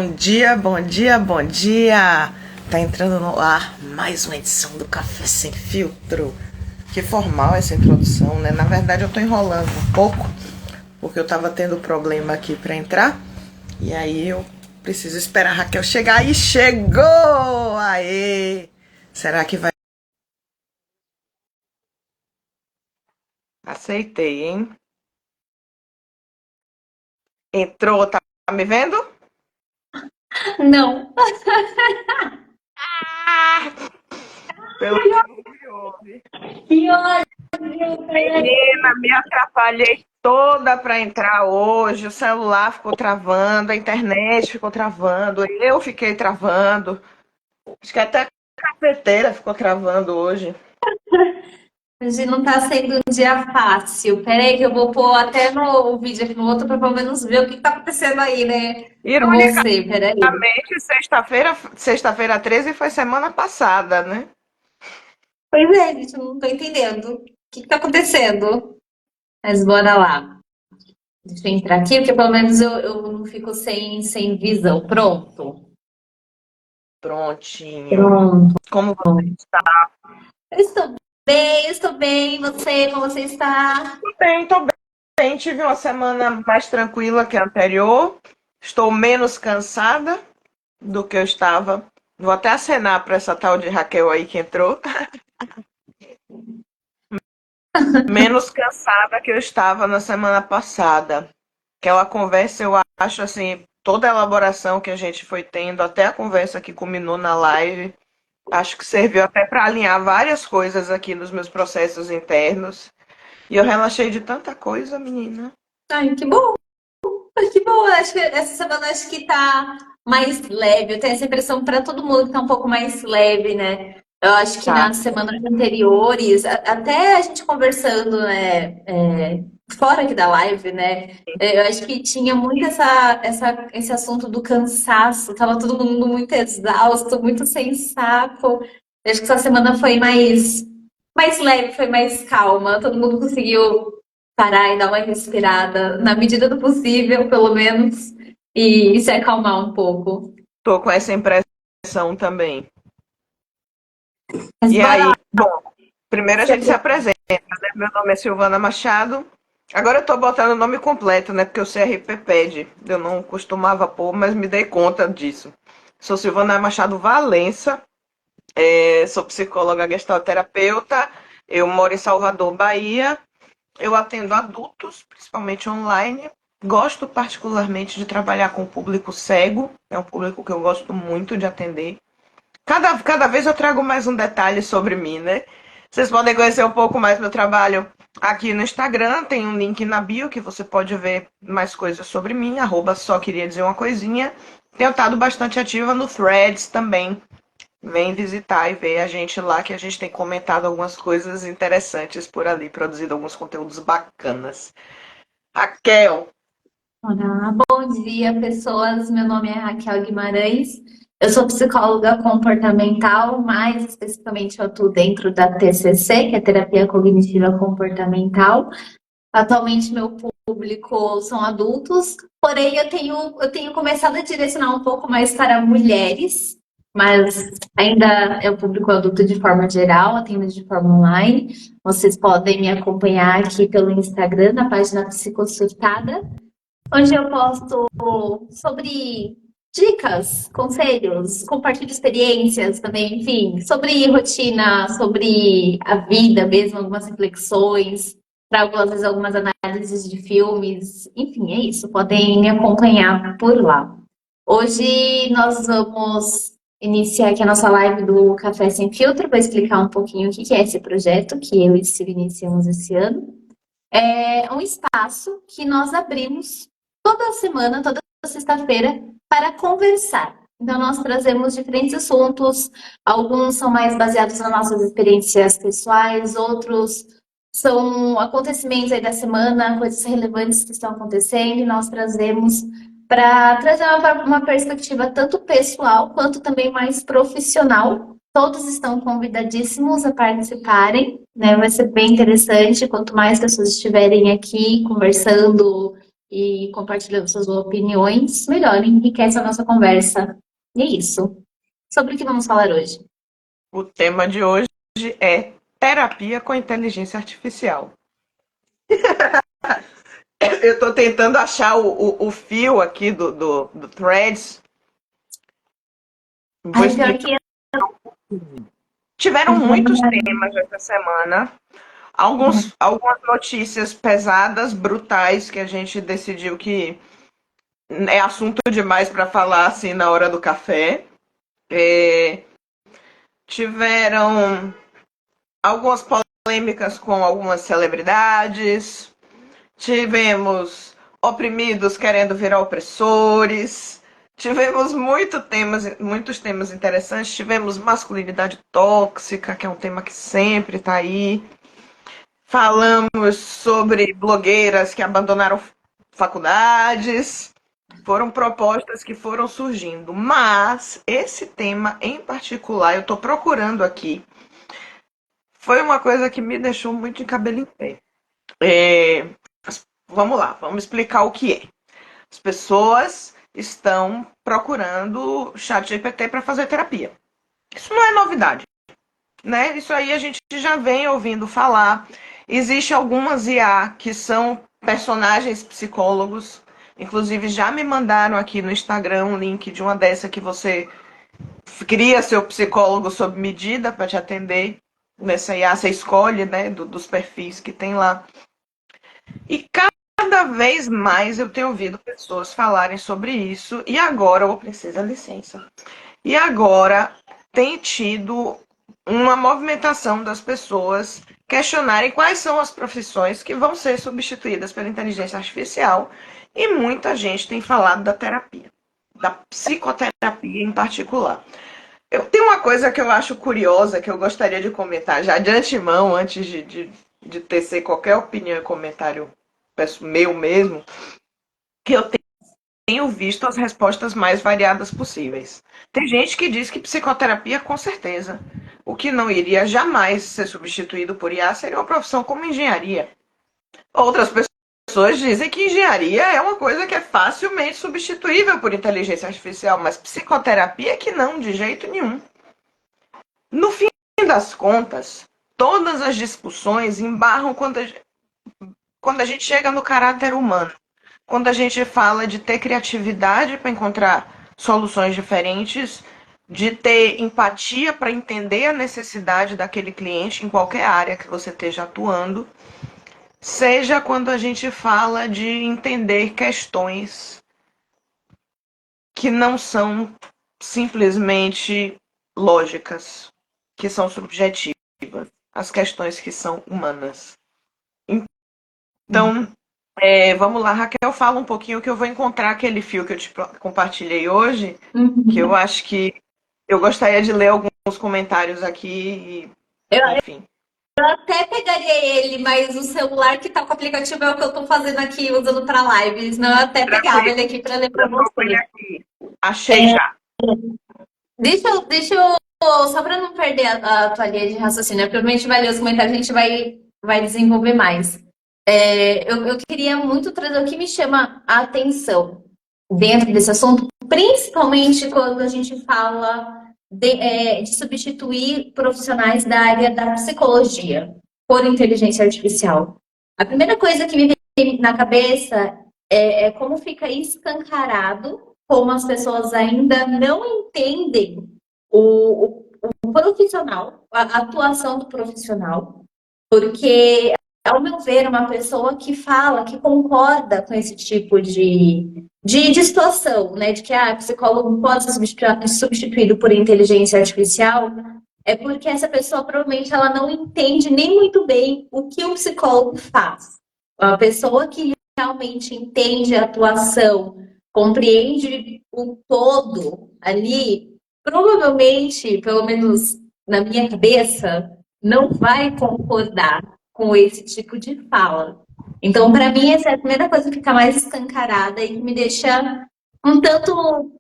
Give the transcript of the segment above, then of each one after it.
Bom dia, bom dia, bom dia! Tá entrando no ar mais uma edição do Café Sem Filtro. Que formal essa introdução, né? Na verdade, eu tô enrolando um pouco, porque eu tava tendo problema aqui pra entrar. E aí eu preciso esperar a Raquel chegar. E chegou! Aê! Será que vai... Aceitei, hein? Entrou, tá me vendo? Não. Ah! Pelo que não me ouve. Que ódio! Menina, me atrapalhei toda para entrar hoje. O celular ficou travando, a internet ficou travando, eu fiquei travando. Acho que até a cafeteira ficou travando hoje. Hoje não tá sendo um dia fácil. Peraí que eu vou pôr até no vídeo aqui no outro para pelo menos ver o que tá acontecendo aí, né? Com você, peraí. Ironicamente, sexta-feira 13 foi semana passada, né? Pois é, gente, eu não tô entendendo. O que tá acontecendo? Mas bora lá. Deixa eu entrar aqui, porque pelo menos eu não fico sem visão. Pronto. Prontinho. Pronto. Como você está? Eu estou bem. E você, como você está? Tô bem. Tive uma semana mais tranquila que a anterior. Estou menos cansada do que eu estava. Vou até acenar para essa tal de Raquel aí que entrou. Menos cansada que eu estava na semana passada. Aquela conversa, eu acho assim, toda a elaboração que a gente foi tendo, até a conversa que culminou na live, acho que serviu até para alinhar várias coisas aqui nos meus processos internos. E eu relaxei de tanta coisa, menina. Ai, que bom. Que bom, acho que essa semana acho que tá mais leve. Eu tenho essa impressão para todo mundo que tá um pouco mais leve, né? Eu acho que Tá. nas semanas anteriores, até a gente conversando, né, fora aqui da live, né? Eu acho que tinha muito esse assunto do cansaço, tava todo mundo muito exausto, muito sem saco. Eu acho que essa semana foi mais leve, foi mais calma, todo mundo conseguiu parar e dar uma respirada, na medida do possível, pelo menos, e se acalmar um pouco. Tô com essa impressão também. Mas E bora lá, aí, bom, primeiro a se gente se apresenta. apresenta, né? Meu nome é Silvana Machado. Agora eu tô botando o nome completo, né? Porque o CRP pede. Eu não costumava pôr, mas me dei conta disso. Sou Silvana Machado Valença, sou psicóloga gestalterapeuta. Eu moro em Salvador, Bahia. Eu atendo adultos, principalmente online. Gosto particularmente de trabalhar com o público cego. É um público que eu gosto muito de atender. Cada vez eu trago mais um detalhe sobre mim, né? Vocês podem conhecer um pouco mais meu trabalho aqui no Instagram. Tem um link na bio que você pode ver mais coisas sobre mim. Só queria dizer uma coisinha. Tenho estado bastante ativa no Threads também. Vem visitar e ver a gente lá, que a gente tem comentado algumas coisas interessantes por ali, produzido alguns conteúdos bacanas. Raquel, Olá, bom dia, pessoas. Meu nome é Raquel Guimarães. Eu sou psicóloga comportamental, mais especificamente eu atuo dentro da TCC, que é Terapia Cognitiva Comportamental. Atualmente, meu público são adultos, porém, eu tenho começado a direcionar um pouco mais para mulheres, mas ainda é o público adulto de forma geral, atendo de forma online. Vocês podem me acompanhar aqui pelo Instagram, na página Psicossurtada, onde eu posto sobre dicas, conselhos, compartilho experiências também, enfim, sobre rotina, sobre a vida mesmo, algumas reflexões, trago às vezes algumas análises de filmes, enfim, é isso, podem me acompanhar por lá. Hoje nós vamos iniciar aqui a nossa live do Café Sem Filtro, vou explicar um pouquinho o que é esse projeto que eu e Ciro iniciamos esse ano. É um espaço que nós abrimos toda semana, toda sexta-feira, para conversar. Então, nós trazemos diferentes assuntos, alguns são mais baseados nas nossas experiências pessoais, outros são acontecimentos aí da semana, coisas relevantes que estão acontecendo, e nós trazemos para trazer uma perspectiva tanto pessoal quanto também mais profissional. Todos estão convidadíssimos a participarem, né? Vai ser bem interessante. Quanto mais pessoas estiverem aqui conversando e compartilhando suas opiniões, melhor, enriquece a nossa conversa. E é isso. Sobre o que vamos falar hoje? O tema de hoje é terapia com inteligência artificial. Eu estou tentando achar o fio aqui do Threads. Vou Ai, pior explicar. que Tiveram muitos temas essa semana. Algumas notícias pesadas, brutais, que a gente decidiu que é assunto demais para falar assim na hora do café. É, tiveram algumas polêmicas com algumas celebridades. Tivemos oprimidos querendo virar opressores. Tivemos muitos temas interessantes. Tivemos masculinidade tóxica, que é um tema que sempre está aí. Falamos sobre blogueiras que abandonaram faculdades. Foram propostas que foram surgindo. Mas esse tema em particular, eu estou procurando aqui, foi uma coisa que me deixou muito de cabelo em pé. É, vamos lá, vamos explicar o que é. As pessoas estão procurando chat GPT para fazer terapia. Isso não é novidade, né? Isso aí a gente já vem ouvindo falar. Existem algumas IA que são personagens psicólogos. Inclusive, já me mandaram aqui no Instagram um link de uma dessa que você cria seu psicólogo sob medida para te atender. Nessa IA, você escolhe, né, dos perfis que tem lá. E cada vez mais eu tenho ouvido pessoas falarem sobre isso. E agora, ô princesa, licença. E agora tem tido uma movimentação das pessoas questionarem quais são as profissões que vão ser substituídas pela inteligência artificial. E muita gente tem falado da terapia, da psicoterapia em particular. Eu tenho uma coisa que eu acho curiosa, que eu gostaria de comentar já de antemão, antes de tecer qualquer opinião e comentário meu mesmo, que eu tenho visto as respostas mais variadas possíveis. Tem gente que diz que psicoterapia, com certeza, o que não iria jamais ser substituído por IA seria uma profissão como engenharia. Outras pessoas dizem que engenharia é uma coisa que é facilmente substituível por inteligência artificial, mas psicoterapia que não, de jeito nenhum. No fim das contas, todas as discussões embarram quando a gente chega no caráter humano. Quando a gente fala de ter criatividade para encontrar soluções diferentes, de ter empatia para entender a necessidade daquele cliente em qualquer área que você esteja atuando, seja quando a gente fala de entender questões que não são simplesmente lógicas, que são subjetivas, as questões que são humanas. Então, vamos lá, Raquel, fala um pouquinho que eu vou encontrar aquele fio que eu te compartilhei hoje, que eu acho que eu gostaria de ler alguns comentários aqui, eu enfim. até pegaria ele, mas o celular que tá com o aplicativo é o que eu tô fazendo aqui, usando para lives. Não, eu até pegava ele aqui para ler para você. Achei já. Deixa eu, só para não perder a tua linha de raciocínio, provavelmente vai ler os comentários, a gente vai desenvolver mais. Eu queria muito trazer o que me chama a atenção dentro desse assunto, principalmente quando a gente fala de substituir profissionais da área da psicologia por inteligência artificial. A primeira coisa que me vem na cabeça é como fica escancarado, como as pessoas ainda não entendem o profissional, a atuação do profissional, porque, ao meu ver, uma pessoa que fala, que concorda com esse tipo de situação, né, de que psicólogo não pode ser substituído por inteligência artificial, é porque essa pessoa provavelmente ela não entende nem muito bem o que o psicólogo faz. Uma pessoa que realmente entende a atuação, compreende o todo ali, provavelmente, pelo menos na minha cabeça, não vai concordar com esse tipo de fala. Então, para mim, essa é a primeira coisa que fica mais escancarada e que me deixa um tanto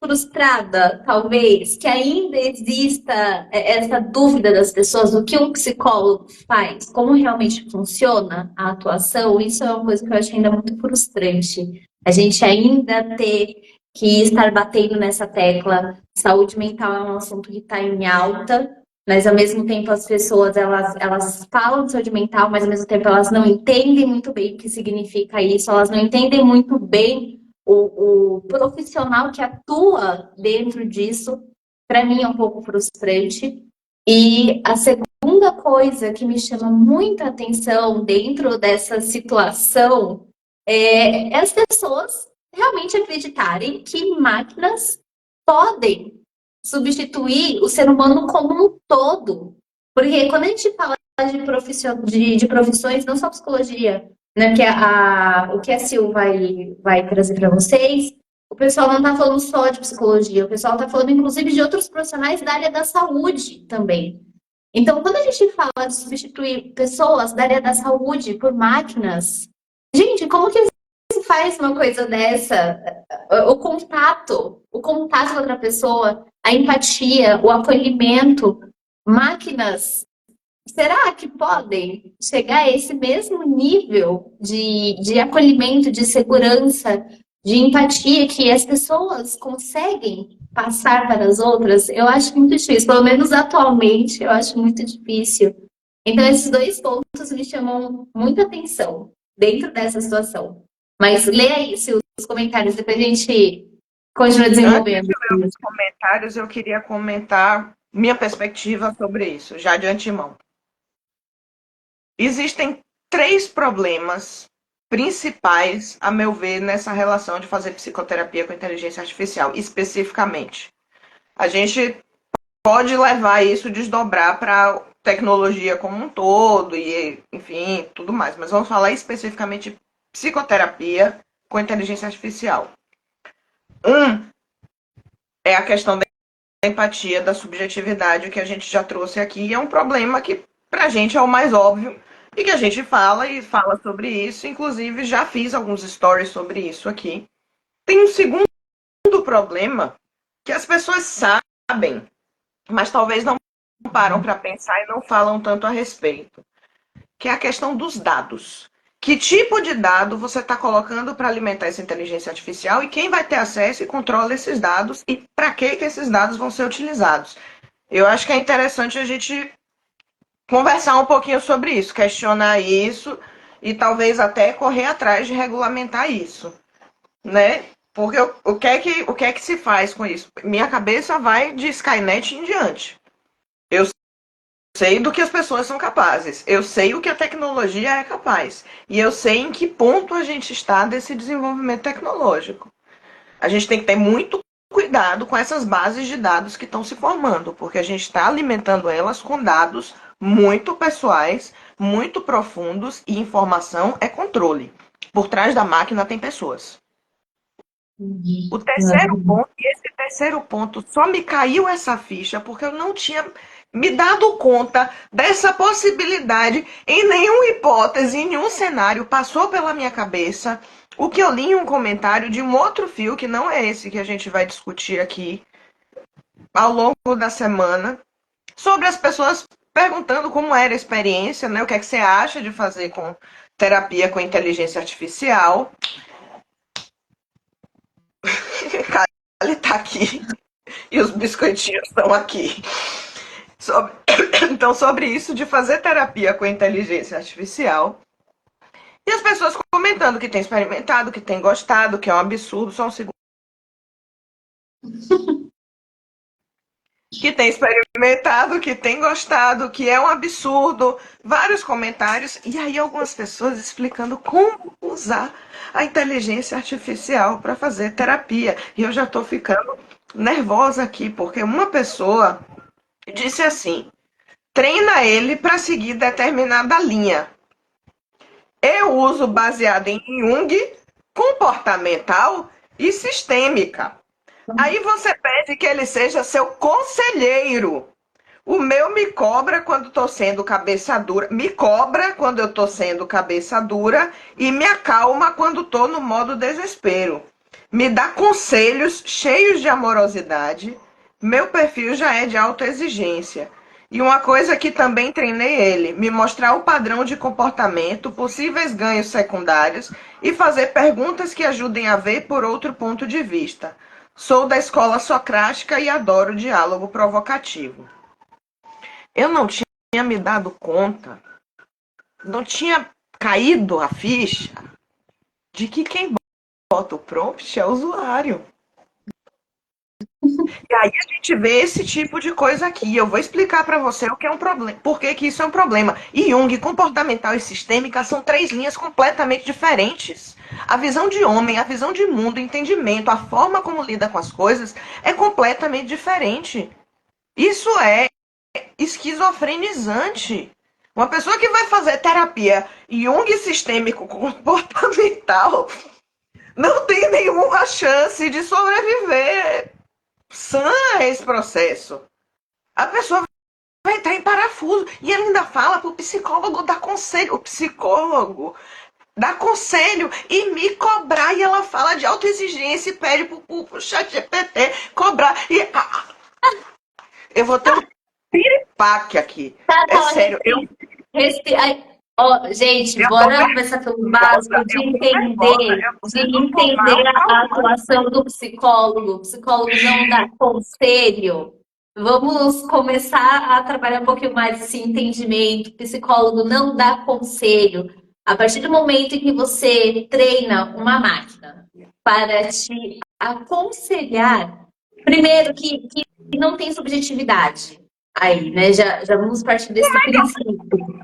frustrada, talvez, que ainda exista essa dúvida das pessoas do que um psicólogo faz, como realmente funciona a atuação, isso é uma coisa que eu acho ainda muito frustrante. A gente ainda ter que estar batendo nessa tecla. Saúde mental é um assunto que está em alta, mas ao mesmo tempo as pessoas elas falam de saúde mental, mas ao mesmo tempo elas não entendem muito bem o que significa isso, elas não entendem muito bem o profissional que atua dentro disso. Para mim é um pouco frustrante. E a segunda coisa que me chama muita atenção dentro dessa situação é as pessoas realmente acreditarem que máquinas podem substituir o ser humano como um todo. Porque quando a gente fala de profissões, não só psicologia, né, que o que a Sil vai trazer para vocês, o pessoal não está falando só de psicologia, o pessoal está falando inclusive de outros profissionais da área da saúde também. Então, quando a gente fala de substituir pessoas da área da saúde por máquinas, gente, como que se faz uma coisa dessa? O contato com outra pessoa, a empatia, o acolhimento, máquinas, será que podem chegar a esse mesmo nível de acolhimento, de segurança, de empatia que as pessoas conseguem passar para as outras? Eu acho muito difícil, pelo menos atualmente, eu acho muito difícil. Então, esses dois pontos me chamam muita atenção dentro dessa situação. Mas leia aí os comentários, depois a gente continua Antes desenvolvendo. de ler os comentários, eu queria comentar minha perspectiva sobre isso, já de antemão. Existem três problemas principais, a meu ver, nessa relação de fazer psicoterapia com inteligência artificial, especificamente. A gente pode levar isso, desdobrar para tecnologia como um todo e, enfim, tudo mais, mas vamos falar especificamente de psicoterapia com inteligência artificial. É a questão da empatia, da subjetividade, que a gente já trouxe aqui, e é um problema que pra gente é o mais óbvio e que a gente fala e fala sobre isso, inclusive já fiz alguns stories sobre isso aqui. Tem um segundo problema que as pessoas sabem, mas talvez não param para pensar e não falam tanto a respeito, que é a questão dos dados. Que tipo de dado você está colocando para alimentar essa inteligência artificial e quem vai ter acesso e controla esses dados e para que esses dados vão ser utilizados? Eu acho que é interessante a gente conversar um pouquinho sobre isso, questionar isso e talvez até correr atrás de regulamentar isso, né? Porque o que é que se faz com isso? Minha cabeça vai de Skynet em diante. Eu sei do que as pessoas são capazes, eu sei o que a tecnologia é capaz e eu sei em que ponto a gente está desse desenvolvimento tecnológico. A gente tem que ter muito cuidado com essas bases de dados que estão se formando, porque a gente está alimentando elas com dados muito pessoais, muito profundos e informação é controle. Por trás da máquina tem pessoas. O terceiro ponto, e esse terceiro ponto, só me caiu essa ficha porque eu não tinha me dado conta dessa possibilidade em nenhuma hipótese, em nenhum cenário passou pela minha cabeça. O que eu li em um comentário de um outro fio, que não é esse que a gente vai discutir aqui ao longo da semana, sobre as pessoas perguntando como era a experiência, né? O que é que você acha de fazer com terapia com inteligência artificial. Ele tá aqui e os biscoitinhos estão aqui. Sobre... Então, sobre isso de fazer terapia com inteligência artificial. E as pessoas comentando que tem experimentado, que tem gostado, que é um absurdo, só um segundo. Que tem experimentado, que tem gostado, que é um absurdo, vários comentários, e aí algumas pessoas explicando como usar a inteligência artificial para fazer terapia. E eu já estou ficando nervosa aqui, porque uma pessoa disse assim: treina ele para seguir determinada linha. Eu uso baseado em Jung, comportamental e sistêmica. Aí você pede que ele seja seu conselheiro. O meu me cobra quando estou sendo cabeça dura, me cobra quando eu estou sendo cabeça dura e me acalma quando estou no modo desespero. me dá conselhos cheios de amorosidade. Meu perfil já é de autoexigência. E uma coisa que também treinei ele, me mostrar o padrão de comportamento, possíveis ganhos secundários e fazer perguntas que ajudem a ver por outro ponto de vista. Sou da escola socrática e adoro diálogo provocativo. Eu não tinha me dado conta, não tinha caído a ficha de que quem bota o prompt é o usuário. E aí a gente vê esse tipo de coisa aqui. Eu vou explicar para você o que é um problema, por que que isso é um problema. E Jung, comportamental e sistêmica são três linhas completamente diferentes. A visão de homem, a visão de mundo, o entendimento, a forma como lida com as coisas é completamente diferente. Isso é esquizofrenizante. Uma pessoa que vai fazer terapia Jung sistêmico comportamental não tem nenhuma chance de sobreviver sã a esse processo. A pessoa vai entrar em parafuso. E ele ainda fala pro psicólogo dar conselho. O psicólogo dá conselho e me cobrar. E ela fala de autoexigência e pede pro chat GPT cobrar. E eu vou ter um piripaque aqui. É sério. Gente, bora começar pelo básico de entender a atuação do psicólogo. O psicólogo não dá conselho. Vamos começar a trabalhar um pouquinho mais esse entendimento. O psicólogo não dá conselho. A partir do momento em que você treina uma máquina para te aconselhar, primeiro que não tem subjetividade aí, né? Já vamos partir desse princípio.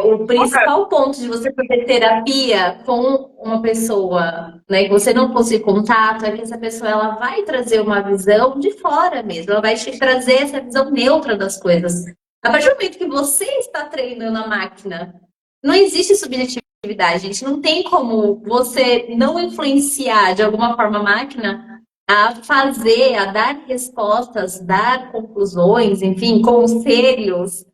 O principal ponto de você fazer terapia com uma pessoa, né, que você não possui contato, é que essa pessoa ela vai trazer uma visão de fora mesmo, ela vai te trazer essa visão neutra das coisas. A partir do momento que você está treinando a máquina, não existe subjetividade, gente. Não tem como você não influenciar de alguma forma a máquina a fazer, a dar respostas, dar conclusões, enfim, conselhos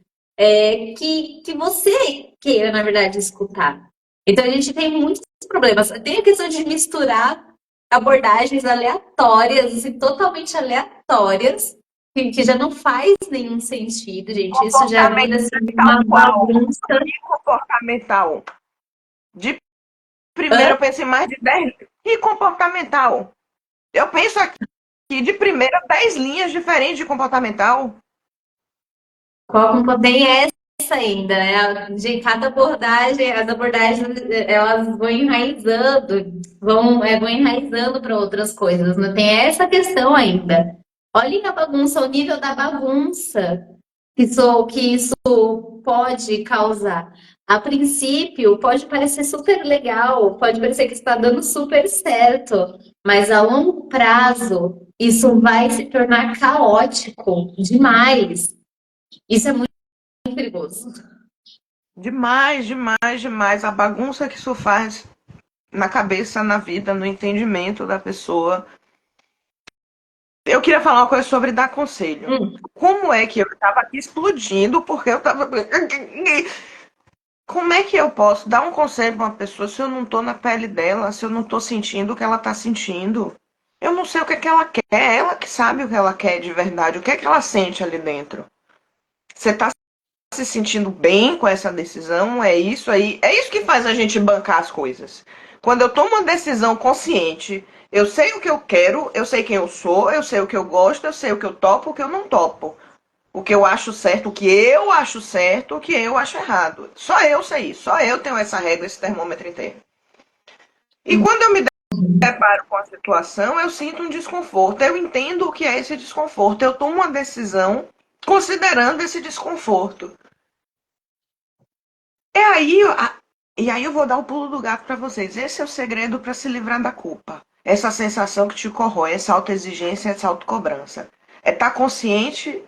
que você queira, na verdade, escutar. Então, a gente tem muitos problemas. Tem a questão de misturar abordagens aleatórias, assim, totalmente aleatórias, que já não faz nenhum sentido, gente. Isso já vira assim, uma bagunça. Comportamental. De primeiro eu penso em mais de 10. E comportamental? Eu penso aqui de primeira 10 linhas diferentes de comportamental. Tem essa ainda, né? De cada abordagem, as abordagens elas vão enraizando, vão enraizando para outras coisas, não tem essa questão ainda. Olhem a bagunça, o nível da bagunça que isso pode causar. A princípio, pode parecer super legal, pode parecer que está dando super certo, mas a longo prazo isso vai se tornar caótico demais. Isso é muito perigoso. Demais, demais, demais. A bagunça que isso faz na cabeça, na vida, no entendimento da pessoa. Eu queria falar uma coisa sobre dar conselho. Como é que eu estava aqui explodindo porque eu estava... Como é que eu posso dar um conselho para uma pessoa se eu não estou na pele dela, se eu não estou sentindo o que ela está sentindo? Eu não sei o que é que ela quer, é ela que sabe o que ela quer de verdade, o que é que ela sente ali dentro. Você está se sentindo bem com essa decisão? É isso aí. É isso que faz a gente bancar as coisas. Quando eu tomo uma decisão consciente, eu sei o que eu quero, eu sei quem eu sou, eu sei o que eu gosto, eu sei o que eu topo, o que eu não topo. O que eu acho certo, o que eu acho certo, o que eu acho errado. Só eu sei isso, só eu tenho essa regra, esse termômetro interno. E quando eu me deparo com a situação, eu sinto um desconforto. Eu entendo o que é esse desconforto. Eu tomo uma decisão considerando esse desconforto. E aí eu vou dar o pulo do gato para vocês. Esse é o segredo para se livrar da culpa. Essa sensação que te corrói, essa autoexigência, essa autocobrança. É estar consciente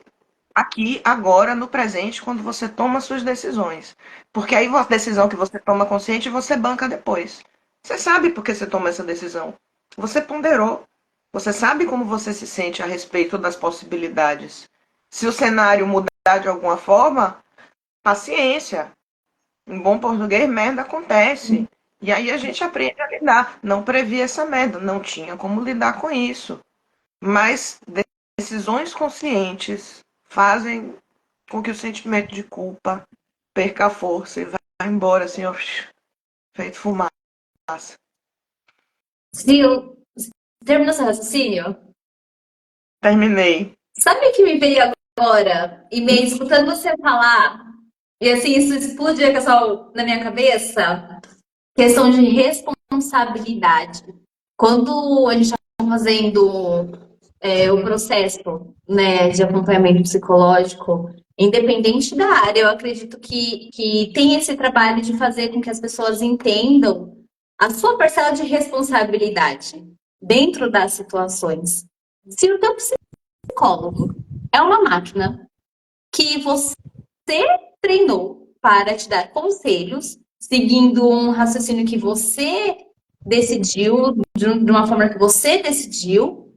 aqui, agora, no presente, quando você toma suas decisões. Porque aí a decisão que você toma consciente, você banca depois. Você sabe por que você toma essa decisão. Você ponderou. Você sabe como você se sente a respeito das possibilidades. Se o cenário mudar de alguma forma, paciência. Em bom português, merda acontece. E aí a gente aprende a lidar. Não previ essa merda, não tinha como lidar com isso. Mas decisões conscientes fazem com que o sentimento de culpa perca a força e vá embora, assim, ó, feito fumaça. Sil, terminou seu raciocínio? Terminei. Sabe o que me veio agora? E meio escutando você falar, e assim, isso explodiu na minha cabeça. Questão de responsabilidade. Quando a gente está fazendo o processo, né, de acompanhamento psicológico, independente da área, eu acredito que tem esse trabalho de fazer com que as pessoas entendam a sua parcela de responsabilidade dentro das situações. Se o teu psicólogo é uma máquina que você treinou para te dar conselhos, seguindo um raciocínio que você decidiu, de uma forma que você decidiu,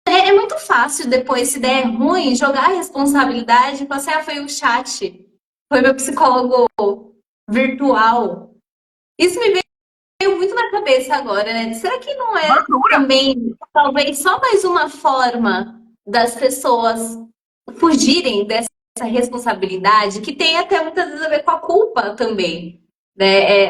é muito fácil depois, se der ruim, jogar a responsabilidade e falar assim, foi o chat, foi meu psicólogo virtual. Isso me veio muito na cabeça agora, né? Será que não é também, talvez, só mais uma forma das pessoas fugirem dessa responsabilidade, que tem até muitas vezes a ver com a culpa também? Né?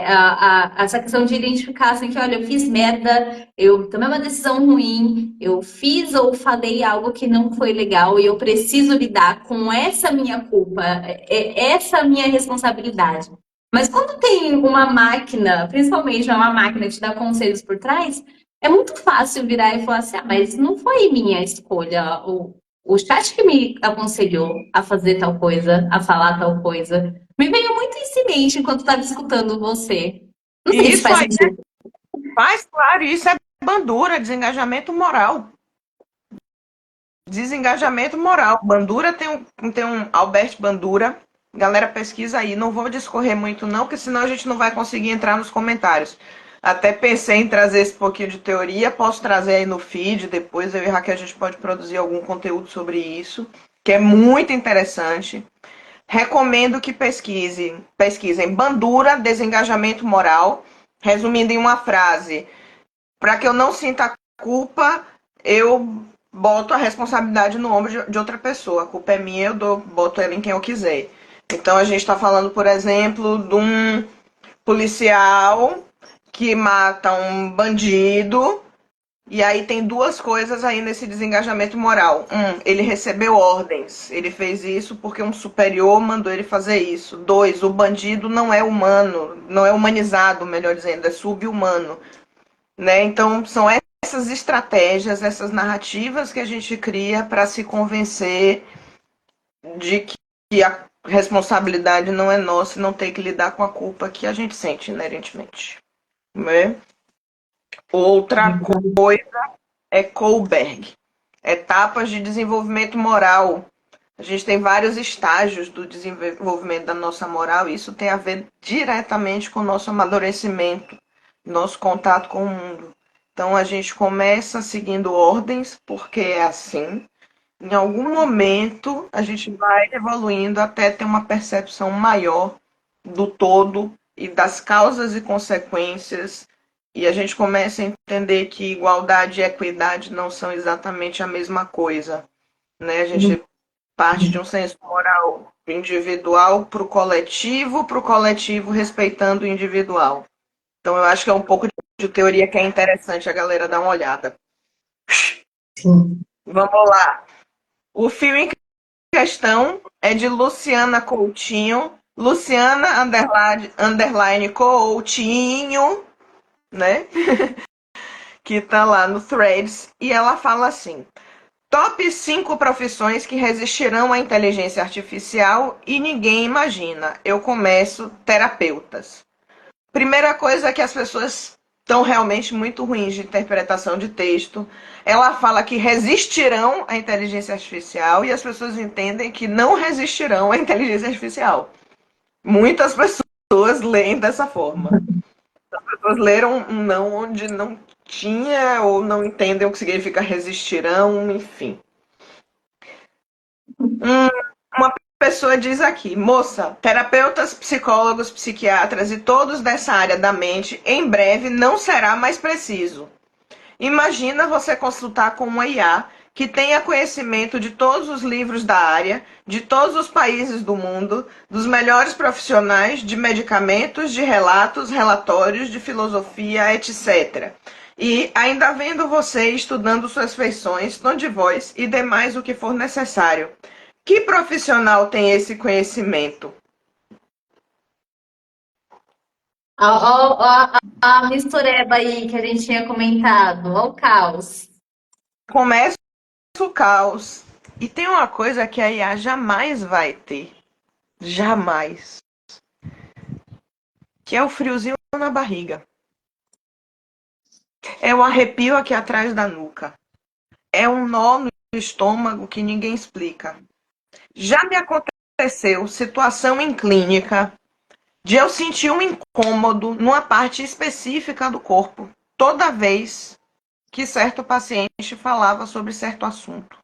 Essa questão de identificar assim, que olha, eu fiz merda, eu tomei uma decisão ruim, eu fiz ou falei algo que não foi legal e eu preciso lidar com essa minha culpa, essa minha responsabilidade. Mas quando tem uma máquina, principalmente uma máquina que te dá conselhos por trás, é muito fácil virar e falar assim, mas não foi minha escolha. O chat que me aconselhou a fazer tal coisa, a falar tal coisa, me veio muito isso em mente enquanto estava escutando você. Não sei se Isso faz aí sentido. faz, claro, isso é bandura, desengajamento moral. Desengajamento moral. Bandura tem um Albert Bandura. Galera, pesquisa aí. Não vou discorrer muito, não, porque senão a gente não vai conseguir entrar nos comentários. Até pensei em trazer esse pouquinho de teoria. Posso trazer aí no feed. Depois eu e Raquel a gente pode produzir algum conteúdo sobre isso, que é muito interessante. Recomendo que pesquisem Bandura, desengajamento moral. Resumindo em uma frase, para que eu não sinta culpa, eu boto a responsabilidade no ombro de outra pessoa. A culpa é minha, boto ela em quem eu quiser. Então a gente está falando, por exemplo, de um policial que mata um bandido. E aí tem duas coisas aí nesse desengajamento moral. Ele recebeu ordens. Ele fez isso porque um superior mandou ele fazer isso. Dois, o bandido não é humano, não é humanizado, melhor dizendo, é sub-humano. Né? Então, são essas estratégias, essas narrativas que a gente cria para se convencer de que a responsabilidade não é nossa e não tem que lidar com a culpa que a gente sente inerentemente. Né? Outra coisa é Kohlberg, etapas de desenvolvimento moral. A gente tem vários estágios do desenvolvimento da nossa moral e isso tem a ver diretamente com o nosso amadurecimento, nosso contato com o mundo. Então a gente começa seguindo ordens, porque é assim. Em algum momento a gente vai evoluindo até ter uma percepção maior do todo e das causas e consequências. E a gente começa a entender que igualdade e equidade não são exatamente a mesma coisa. Né? A gente parte de um senso moral individual para o coletivo respeitando o individual. Então eu acho que é um pouco de teoria que é interessante a galera dar uma olhada. Sim. Vamos lá. O filme em questão é de Luciana Coutinho, Luciana underline Coutinho, né? Que tá lá no Threads, e ela fala assim: Top 5 profissões que resistirão à inteligência artificial e ninguém imagina. Eu começo terapeutas. Primeira coisa é que as pessoas estão realmente muito ruins de interpretação de texto. Ela fala que resistirão à inteligência artificial e as pessoas entendem que não resistirão à inteligência artificial. Muitas pessoas leem dessa forma. As pessoas leram um não onde não tinha ou não entendem o que significa resistirão, enfim. Uma pessoa diz aqui, moça, terapeutas, psicólogos, psiquiatras e todos dessa área da mente, em breve não será mais preciso. Imagina você consultar com uma IA que tenha conhecimento de todos os livros da área, de todos os países do mundo, dos melhores profissionais, de medicamentos, de relatos, relatórios, de filosofia, etc. E ainda vendo você estudando suas feições, tom de voz e demais o que for necessário. Que profissional tem esse conhecimento? Ó, a mistureba aí que a gente tinha comentado, ó o caos. Começa o caos. E tem uma coisa que a IA jamais vai ter. Jamais. Que é o friozinho na barriga. É o arrepio aqui atrás da nuca. É um nó no estômago que ninguém explica. Já me aconteceu situação em clínica de eu sentir um incômodo numa parte específica do corpo toda vez que certo paciente falava sobre certo assunto.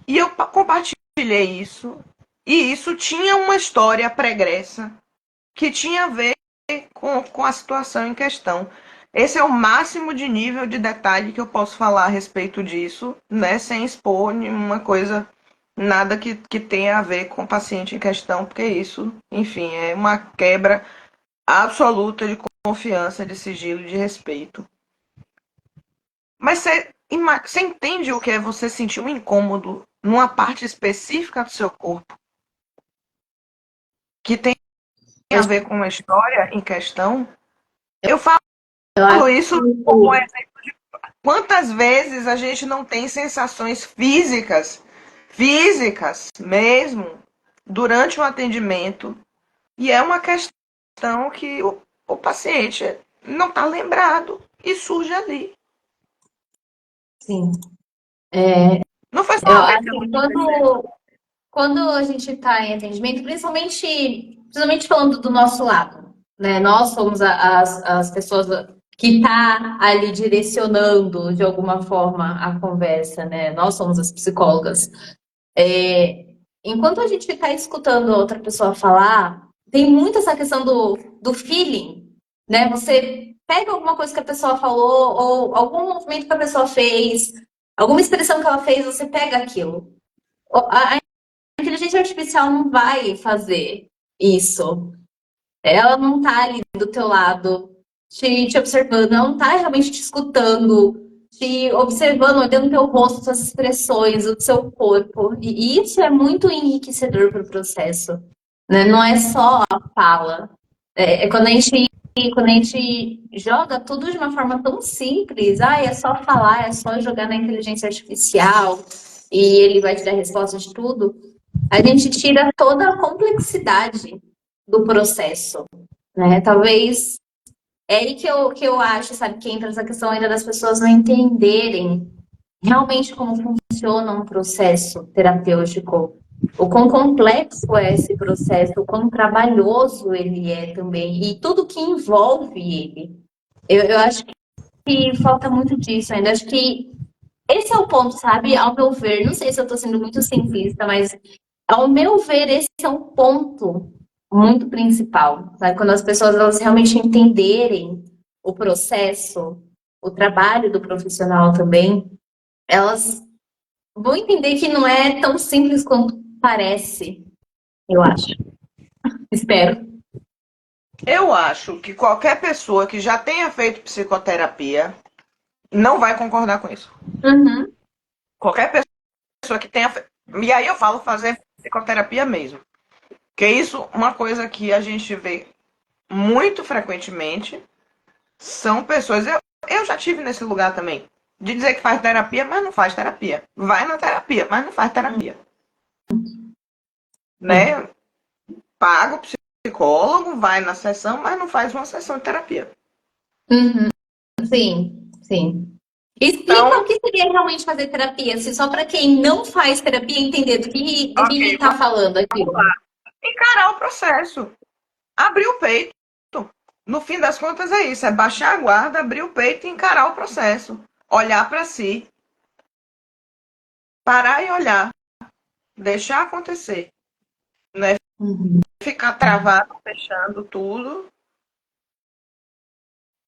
E eu compartilhei isso, e isso tinha uma história pregressa que tinha a ver com a situação em questão. Esse é o máximo de nível de detalhe que eu posso falar a respeito disso, né, sem expor nenhuma coisa, nada que tenha a ver com o paciente em questão, porque isso, enfim, é uma quebra absoluta de confiança, de sigilo e de respeito. Mas você entende o que é você sentir um incômodo numa parte específica do seu corpo que tem a ver com a história em questão? Eu falo Eu acho isso como que exemplo de quantas vezes a gente não tem sensações físicas mesmo, durante o atendimento, e é uma questão que o paciente não está lembrado e surge ali. sim. É, Não foi só eu uma vez acho que que aconteceu. quando a gente está em atendimento, principalmente falando do nosso lado, né? Nós somos as pessoas que tá ali direcionando de alguma forma a conversa, né? Nós somos as psicólogas. É, enquanto a gente está escutando a outra pessoa falar, tem muito essa questão do feeling, né? Você pega alguma coisa que a pessoa falou, ou algum movimento que a pessoa fez, alguma expressão que ela fez, você pega aquilo. A inteligência artificial não vai fazer isso. Ela não tá ali do teu lado, te observando, ela não tá realmente te escutando, te observando, olhando teu rosto, suas expressões, o seu corpo. E isso é muito enriquecedor para o processo, né? Não é só a fala. É quando a gente joga tudo de uma forma tão simples, é só falar, é só jogar na inteligência artificial e ele vai te dar resposta de tudo. A gente tira toda a complexidade do processo, né? Talvez é aí que eu acho, sabe, que entra essa questão ainda das pessoas não entenderem realmente como funciona um processo terapêutico, o quão complexo é esse processo, o quão trabalhoso ele é também, e tudo que envolve ele. Eu acho que falta muito disso ainda. Acho que esse é o ponto, sabe? Ao meu ver, não sei se eu estou sendo muito simplista, mas ao meu ver, esse é um ponto muito principal, sabe? Quando as pessoas elas realmente entenderem o processo, o trabalho do profissional também, elas vão entender que não é tão simples quanto parece, eu acho. Espero. Eu acho que qualquer pessoa que já tenha feito psicoterapia não vai concordar com isso. Uhum. Qualquer pessoa que tenha. E aí eu falo fazer psicoterapia mesmo. Que é isso, uma coisa que a gente vê muito frequentemente são pessoas. Eu já tive nesse lugar também. De dizer que faz terapia, mas não faz terapia. Vai na terapia, mas não faz terapia. Sim. Né? Paga o psicólogo, vai na sessão, mas não faz uma sessão de terapia. Uhum. Sim, sim. Explica Então, o que seria realmente fazer terapia, assim, só para quem não faz terapia entender do que ok, está falando vamos aqui. lá. Encarar o processo. Abrir o peito. No fim das contas é isso, é baixar a guarda, abrir o peito e encarar o processo. Olhar para si. Parar e olhar. deixar acontecer. Não é Uhum. ficar travado, fechando tudo.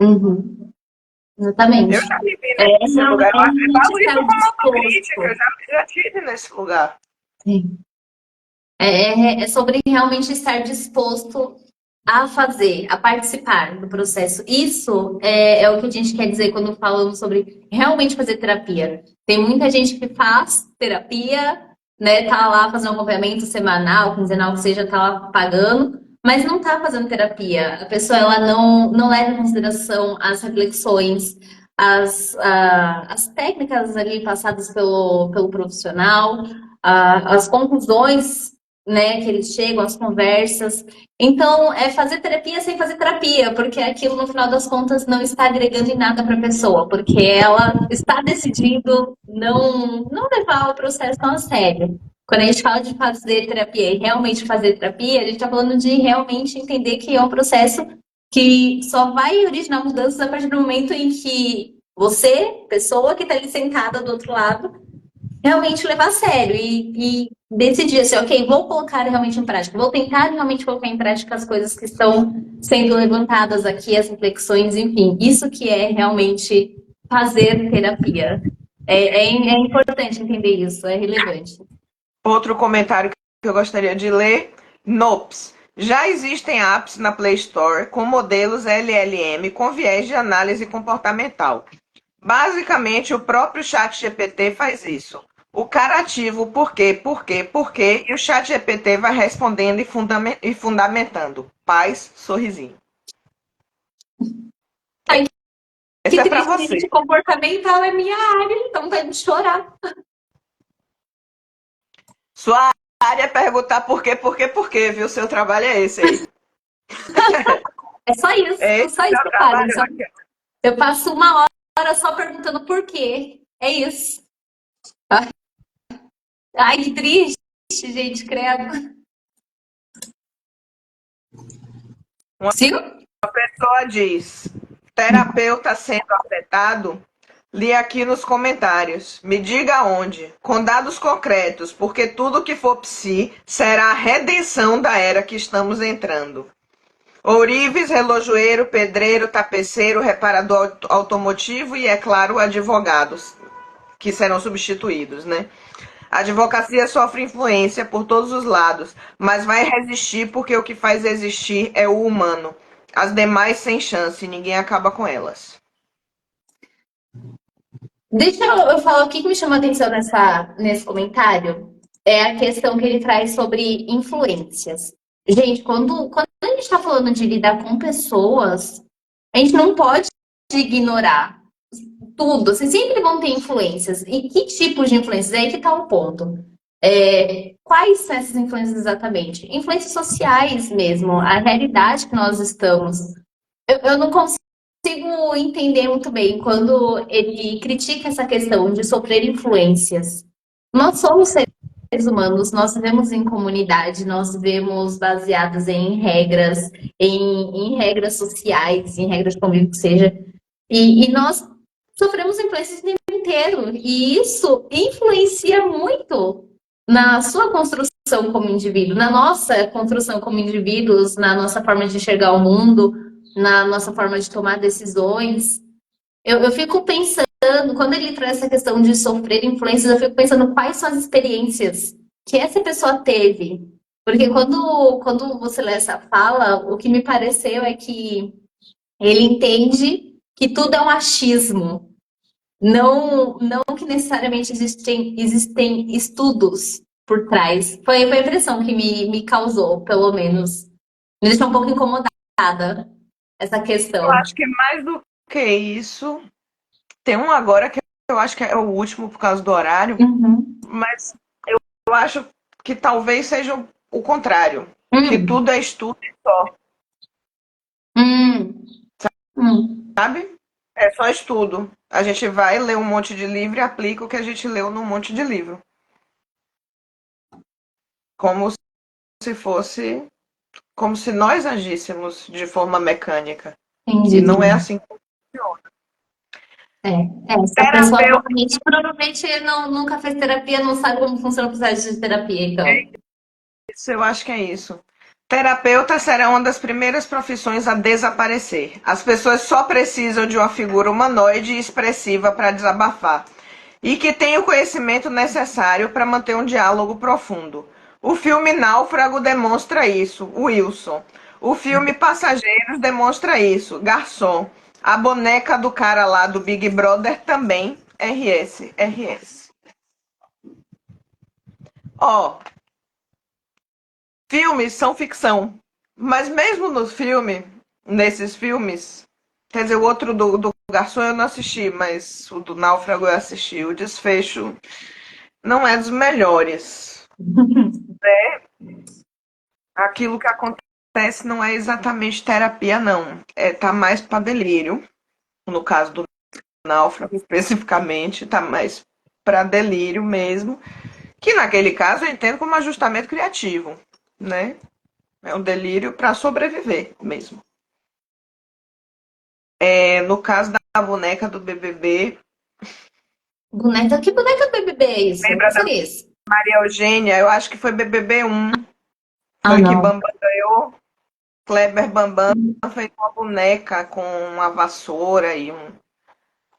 Uhum. Eu Exatamente. já vivi É nesse lugar. Eu realmente falo estar isso como autocrítica, disposto. eu já tive nesse lugar. Sim. É sobre realmente estar disposto a fazer, a participar do processo. Isso é o que a gente quer dizer quando falamos sobre realmente fazer terapia. Tem muita gente que faz terapia, né? Tá lá fazendo um acompanhamento semanal, quinzenal, que seja, tá lá pagando, mas não tá fazendo terapia. A pessoa ela não leva em consideração as reflexões, as técnicas ali passadas pelo profissional, as conclusões, né, que eles chegam, as conversas. Então, é fazer terapia sem fazer terapia, porque aquilo, no final das contas, não está agregando em nada para a pessoa, porque ela está decidindo não levar o processo tão a sério. Quando a gente fala de fazer terapia e realmente fazer terapia, a gente está falando de realmente entender que é um processo que só vai originar mudanças a partir do momento em que você, pessoa que está ali sentada do outro lado, realmente levar a sério e decidir assim, ok, vou colocar realmente em prática, vou tentar realmente colocar em prática as coisas que estão sendo levantadas aqui, as reflexões, enfim, isso que é realmente fazer terapia. É importante entender isso, é relevante. Outro comentário que eu gostaria de ler. Nops. Já existem apps na Play Store com modelos LLM com viés de análise comportamental. Basicamente, o próprio ChatGPT faz isso. O cara ativa o porquê, e o ChatGPT vai respondendo e fundamentando. Paz, sorrisinho. Ai, Esse que é para triste, você. gente, comportamental é minha área, então vai me chorar. Sua área é perguntar por quê, viu? Seu trabalho é esse aí. É É esse só o isso seu que eu faço. trabalho. Eu passo uma hora só perguntando por quê. É isso. Ai, que triste, gente, credo. Uma Sigo? pessoa diz, terapeuta sendo afetado, li aqui nos comentários. Me diga onde, com dados concretos, porque tudo que for psi será a redenção da era que estamos entrando. Ourives, relojoeiro, pedreiro, tapeceiro, reparador automotivo e, é claro, advogados, que serão substituídos, né? A advocacia sofre influência por todos os lados, mas vai resistir porque o que faz existir é o humano. As demais sem chance, ninguém acaba com elas. Deixa eu falar o que me chamou a atenção nesse comentário. É a questão que ele traz sobre influências. Gente, quando a gente está falando de lidar com pessoas, a gente não pode ignorar tudo. Vocês sempre vão ter influências. E que tipos de influências? É aí que está o ponto. Quais são essas influências exatamente? Influências sociais mesmo, a realidade que nós estamos. Eu não consigo entender muito bem quando ele critica essa questão de sofrer influências. Nós somos seres humanos, nós vivemos em comunidade, nós vivemos baseados em regras, em regras sociais, em regras de convívio que seja, e nós sofremos influências o tempo inteiro, e isso influencia muito na sua construção como indivíduo, na nossa construção como indivíduos, na nossa forma de enxergar o mundo, na nossa forma de tomar decisões. Eu fico pensando, quando ele traz essa questão de sofrer influências, eu fico pensando quais são as experiências que essa pessoa teve. Porque quando você lê essa fala, o que me pareceu é que ele entende que tudo é um achismo. Não que necessariamente existem estudos por trás. Foi a impressão que me causou, pelo menos. Me deixou um pouco incomodada essa Eu questão. acho que mais do que isso, tem um agora que eu acho que é o último por causa do horário, Uhum. mas eu acho que talvez seja o contrário, que Hum, tudo é estudo e só, hum, hum. sabe? É só estudo. A gente vai ler um monte de livro e aplica o que a gente leu num monte de livro. Como se fosse, como se nós agíssemos de forma mecânica. E Entendi. não é assim que funciona. Essa pessoa Terapeuta, provavelmente nunca fez terapia, não sabe como funciona o processo de terapia, então. isso, eu acho que é isso. Terapeuta será uma das primeiras profissões a desaparecer. As pessoas só precisam de uma figura humanoide e expressiva para desabafar. E que tenha o conhecimento necessário para manter um diálogo profundo. O filme Náufrago demonstra isso, Wilson. O filme Passageiros demonstra isso, Garçom. A boneca do cara lá do Big Brother também, RS, RS. Ó, filmes são ficção, mas mesmo no filme, nesses filmes, quer dizer, o outro do Garçom eu não assisti, mas o do Náufrago eu assisti. O desfecho não é dos melhores. Aquilo que acontece não é exatamente terapia, não. Tá mais para delírio. No caso do náufrago, especificamente, tá mais para delírio mesmo. Que naquele caso eu entendo como ajustamento criativo, né? É um delírio para sobreviver mesmo. No caso da boneca do BBB, Boneca, que boneca do BBB é isso? O que lembra da seria isso? Maria Eugênia? Eu acho que foi BBB 1, Ah, foi que não. Bambam ganhou. Kleber Bambam fez uma boneca com uma vassoura e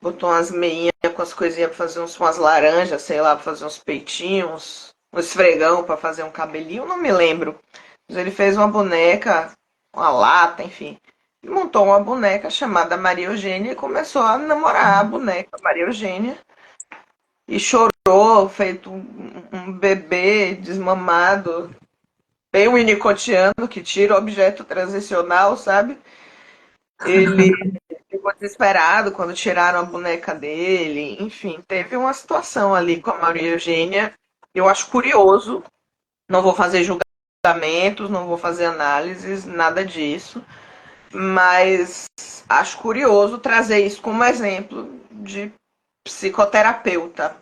botou umas meinhas com as coisinhas pra fazer umas laranjas, sei lá, pra fazer uns peitinhos, um esfregão pra fazer um cabelinho, não me lembro. Mas ele fez uma boneca, uma lata, enfim. E montou uma boneca chamada Maria Eugênia e começou a namorar a boneca Maria Eugênia. E chorou, feito um bebê desmamado, bem unicotiano, que tira o objeto transicional, sabe? Ele ficou desesperado quando tiraram a boneca dele. Enfim, teve uma situação ali com a Maria Eugênia. Eu acho curioso. Não vou fazer julgamentos, não vou fazer análises, nada disso. Mas acho curioso trazer isso como exemplo de psicoterapeuta.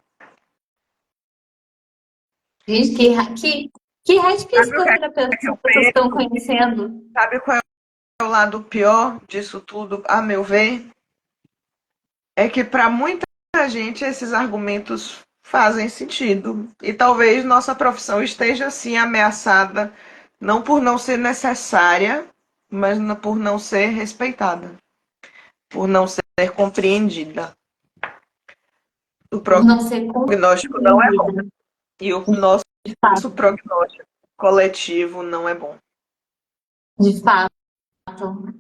Gente, que raio de Sabe o que psicoterapeuta é que eu essas pessoas estão penso? conhecendo? Sabe qual é o lado pior disso tudo, a meu ver? É que para muita gente esses argumentos fazem sentido. E talvez nossa profissão esteja assim ameaçada, não por não ser necessária, mas por não ser respeitada, por não ser compreendida. O Por não ser prognóstico não é bom. compreendida, E o nosso de fato, prognóstico coletivo não é bom. de fato.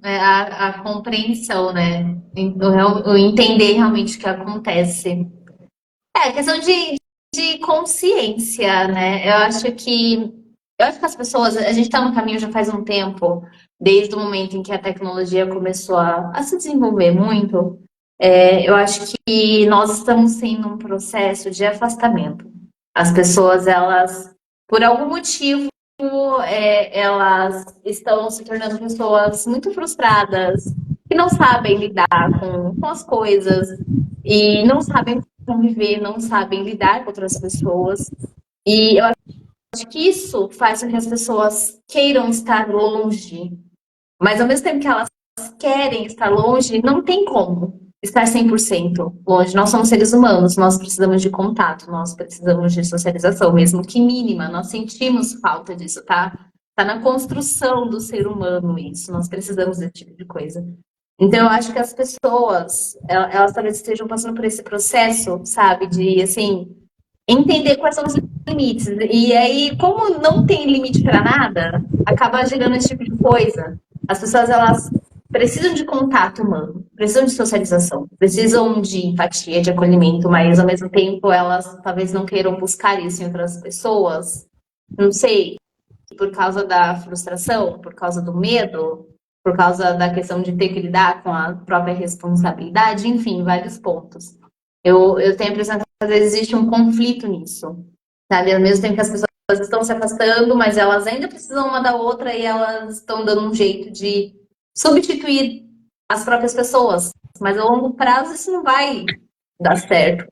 A compreensão, né? O entender realmente o que acontece. É, questão de consciência, né? Eu acho que as pessoas, a gente está no caminho já faz um tempo, desde o momento em que a tecnologia começou a se desenvolver muito. Eu acho que nós estamos em um processo de afastamento. As pessoas, elas, por algum motivo, elas estão se tornando pessoas muito frustradas, que não sabem lidar com as coisas e não sabem conviver, não sabem lidar com outras pessoas. E eu acho que isso faz com que as pessoas queiram estar longe, mas ao mesmo tempo que elas querem estar longe, não tem como estar 100% longe. Nós somos seres humanos, nós precisamos de contato, nós precisamos de socialização, mesmo que mínima, nós sentimos falta disso, tá? Tá na construção do ser humano isso, nós precisamos desse tipo de coisa. Então, eu acho que as pessoas, elas talvez estejam passando por esse processo, sabe, de, assim, entender quais são os limites. E aí, como não tem limite para nada, acaba gerando esse tipo de coisa. As pessoas, elas precisam de contato humano, precisam de socialização, precisam de empatia, de acolhimento, mas ao mesmo tempo elas talvez não queiram buscar isso em outras pessoas. Não sei, por causa da frustração, por causa do medo, por causa da questão de ter que lidar com a própria responsabilidade, enfim, vários pontos. Eu tenho a impressão que às vezes existe um conflito nisso, sabe? Ao mesmo tempo que as pessoas estão se afastando, mas elas ainda precisam uma da outra e elas estão dando um jeito de substituir as próprias pessoas. Mas a longo prazo isso não vai dar certo.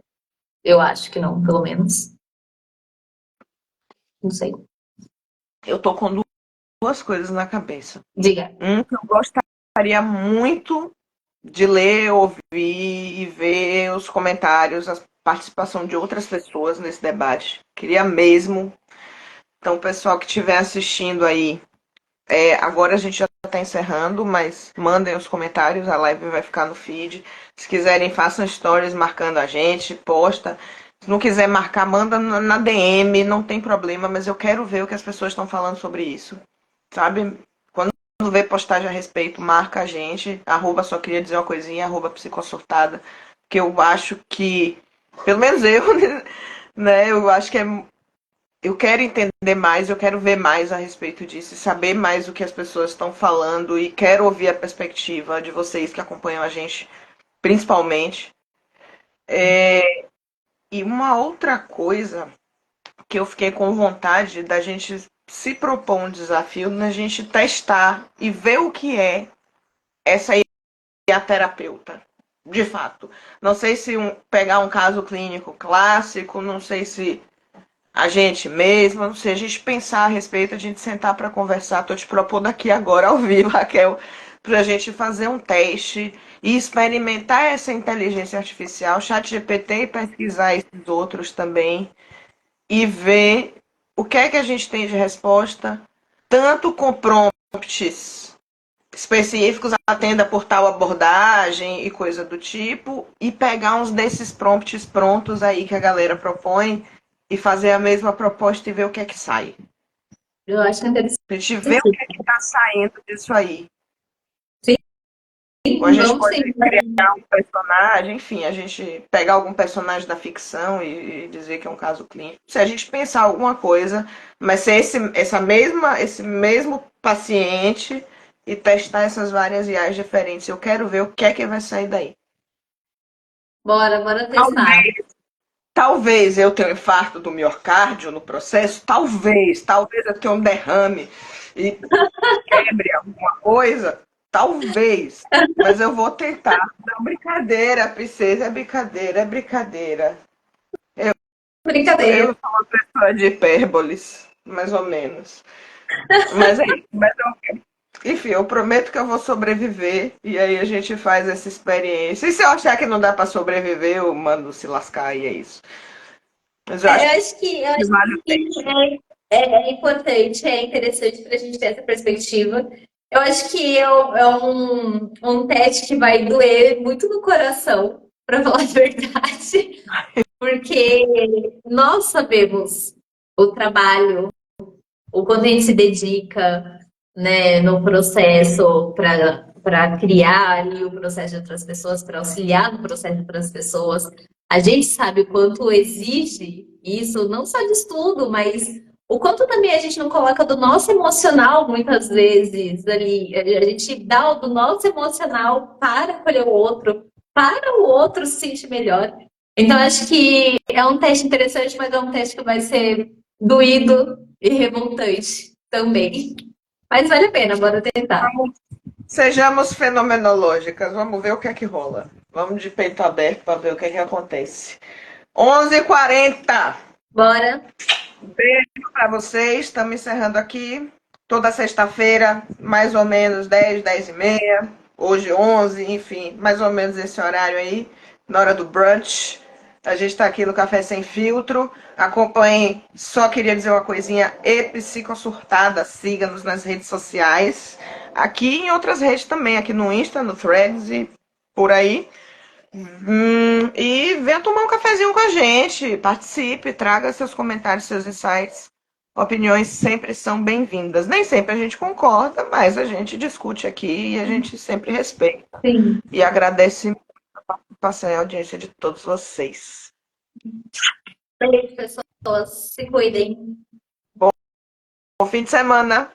Eu acho que não, pelo menos. Não sei. Eu tô com duas coisas na cabeça. Diga. Que eu gostaria muito de ler, ouvir e ver os comentários, a participação de outras pessoas nesse debate. Queria mesmo. Então, o pessoal que estiver assistindo aí, agora a gente já está encerrando, mas mandem os comentários, a live vai ficar no feed. Se quiserem, façam stories marcando a gente, posta. Se não quiser marcar, manda na DM, não tem problema, mas eu quero ver o que as pessoas estão falando sobre isso. Sabe? Quando vê postagem a respeito, marca a gente. Arroba só queria dizer uma coisinha, arroba psicossurtada. Que eu acho que, pelo menos eu, né? Eu acho que eu quero entender mais, eu quero ver mais a respeito disso, saber mais o que as pessoas estão falando e quero ouvir a perspectiva de vocês que acompanham a gente, principalmente. E uma outra coisa que eu fiquei com vontade da gente se propor um desafio, na gente testar e ver o que é essa a terapeuta, de fato. Não sei se pegar um caso clínico clássico, não sei se a gente mesmo, não sei, a gente pensar a respeito, a gente sentar para conversar. Estou te propondo aqui agora ao vivo, Raquel, para a gente fazer um teste e experimentar essa inteligência artificial, chat GPT e pesquisar esses outros também e ver o que é que a gente tem de resposta, tanto com prompts específicos, atenda por tal abordagem e coisa do tipo, e pegar uns desses prompts prontos aí que a galera propõe e fazer a mesma proposta e ver o que é que sai. Eu acho interessante. A gente vê o que é que está saindo disso aí. Ou a Sim, gente vamos pode sim. criar um personagem, enfim, a gente pegar algum personagem da ficção e dizer que é um caso clínico. Se a gente pensar alguma coisa, mas ser esse mesmo paciente e testar essas várias IAs diferentes. Eu quero ver o que é que vai sair daí. Bora testar. Talvez, talvez eu tenha um infarto do miocárdio no processo, talvez eu tenha um derrame e quebre alguma coisa, talvez, mas eu vou tentar. Não, brincadeira, princesa, é brincadeira, é brincadeira. Brincadeira. Eu sou uma pessoa de hipérboles, mais ou menos. Mas é isso. Enfim, eu prometo que eu vou sobreviver e aí a gente faz essa experiência. E se eu achar que não dá para sobreviver, eu mando se lascar e é isso. Mas eu acho Eu que acho vale o que teste. é importante, é interessante para a gente ter essa perspectiva. Eu acho que um teste que vai doer muito no coração, para falar a verdade, porque nós sabemos o trabalho, o quanto a gente se dedica, né, no processo para criar ali o processo de outras pessoas, para auxiliar no processo de outras pessoas. A gente sabe o quanto exige isso, não só de estudo, mas o quanto também a gente não coloca do nosso emocional muitas vezes ali. A gente dá o do nosso emocional para acolher o outro, para o outro se sentir melhor. Então, acho que é um teste interessante, mas é um teste que vai ser doído e revoltante também. Mas vale a pena, bora tentar. Sejamos fenomenológicas, vamos ver o que é que rola. Vamos de peito aberto para ver o que é que acontece. 11h40. Bora. Beijo para vocês. Estamos encerrando aqui. Toda sexta-feira, mais ou menos 10, 10h30. Hoje 11, enfim, mais ou menos esse horário aí, na hora do brunch. A gente está aqui no Café Sem Filtro. Acompanhem, só queria dizer uma coisinha, Psicossurtada. Siga-nos nas redes sociais. Aqui e em outras redes também, aqui no Insta, no Threads e por aí. E venha tomar um cafezinho com a gente, participe, traga seus comentários, seus insights. Opiniões sempre são bem-vindas. Nem sempre a gente concorda, mas a gente discute aqui e a gente sempre respeita. Sim. E agradece a participação e a audiência de todos vocês. Beijo, pessoas. Se cuidem. Bom fim de semana.